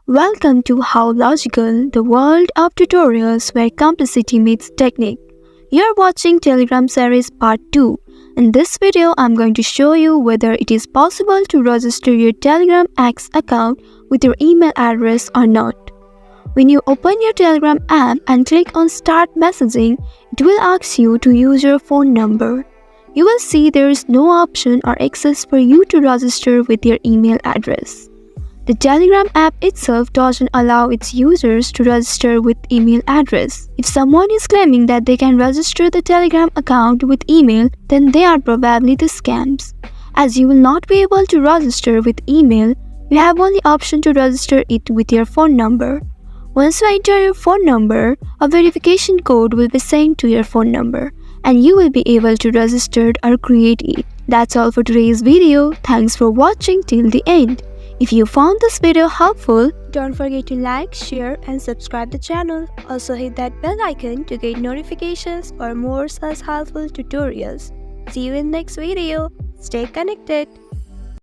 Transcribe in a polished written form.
Welcome to How Logical, the world of tutorials where complexity meets technique. You're watching Telegram series part 2. In this video, I'm going to show you whether it is possible to register your Telegram X account with your email address or not. When you open your Telegram app and click on Start Messaging, it will ask you to use your phone number. You will see there is no option or access for you to register with your email address. The Telegram app itself doesn't allow its users to register with email address. If someone is claiming that they can register the Telegram account with email, then they are probably the scams. As you will not be able to register with email, you have only option to register it with your phone number. Once you enter your phone number, a verification code will be sent to your phone number, and you will be able to register or create it. That's all for today's video. Thanks for watching till the end. If you found this video helpful, don't forget to like, share and subscribe the channel. Also hit that bell icon to get notifications for more such helpful tutorials. See you in next video. Stay connected.